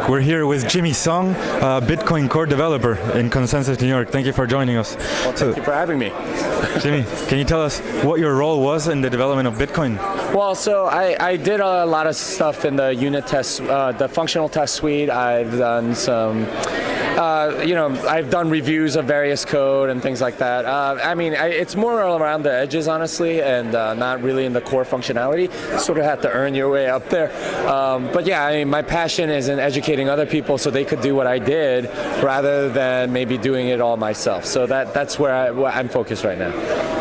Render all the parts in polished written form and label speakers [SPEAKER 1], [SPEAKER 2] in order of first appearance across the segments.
[SPEAKER 1] We're here with Jimmy Song, a Bitcoin core developer in Consensus, New York. Thank you for joining us.
[SPEAKER 2] Well, thank you for having me.
[SPEAKER 1] Jimmy, can you tell us what your role was in the development of Bitcoin?
[SPEAKER 2] Well, so I did a lot of stuff in the unit test, the functional test suite. I've done some, I've done reviews of various code and things like that. It's more around the edges, honestly, and not really in the core functionality. You sort of have to earn your way up there. But yeah, my passion is in educating other people so they could do what I did rather than maybe doing it all myself. So that's where I'm focused right now.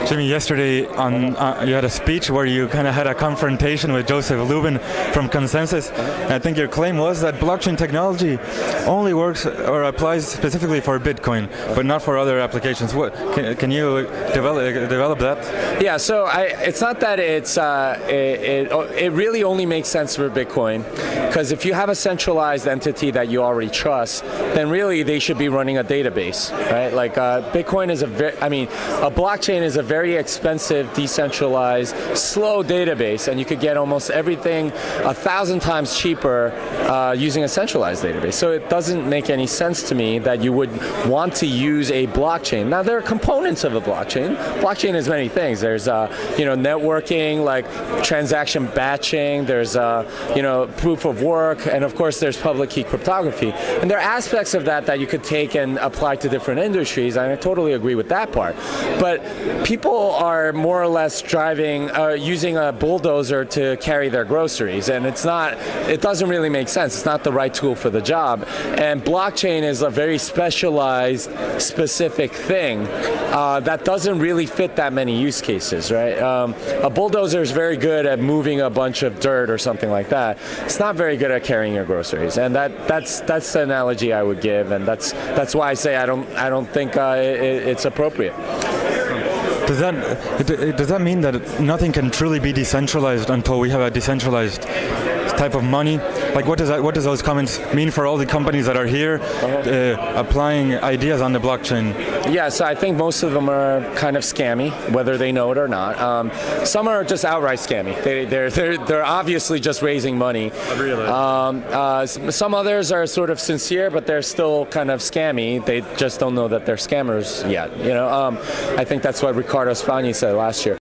[SPEAKER 1] Jimmy, yesterday you had a speech where you kind of had a confrontation with Joseph Lubin from Consensus. And I think your claim was that blockchain technology only works or applies specifically for Bitcoin, but not for other applications. What can you develop that?
[SPEAKER 2] Yeah, so it's not that it really only makes sense for Bitcoin, because if you have a centralized entity that you already trust, then really they should be running a database, right? Like Bitcoin is a blockchain is a very expensive, decentralized, slow database, and you could get almost everything 1,000 times cheaper using a centralized database. So it doesn't make any sense to me that you would want to use a blockchain. Now there are components of a blockchain. Blockchain is many things. There's networking, like transaction batching. There's proof of work, and of course there's public key cryptography. And there are aspects of that you could take and apply to different industries. And I totally agree with that part. But people are more or less using a bulldozer to carry their groceries, and it doesn't really make sense. It's not the right tool for the job. And blockchain is a very specialized, specific thing that doesn't really fit that many use cases, right? A bulldozer is very good at moving a bunch of dirt or something like that. It's not very good at carrying your groceries, and that's the analogy I would give, and that's why I say I don't think it's appropriate.
[SPEAKER 1] Does that mean that nothing can truly be decentralized until we have a decentralized type of money? Like, what does those comments mean for all the companies that are here applying ideas on the blockchain?
[SPEAKER 2] Yeah, so I think most of them are kind of scammy, whether they know it or not. Some are just outright scammy. They're obviously just raising money. Really? Some others are sort of sincere, but they're still kind of scammy. They just don't know that they're scammers yet. I think that's what Ricardo Spagni said last year.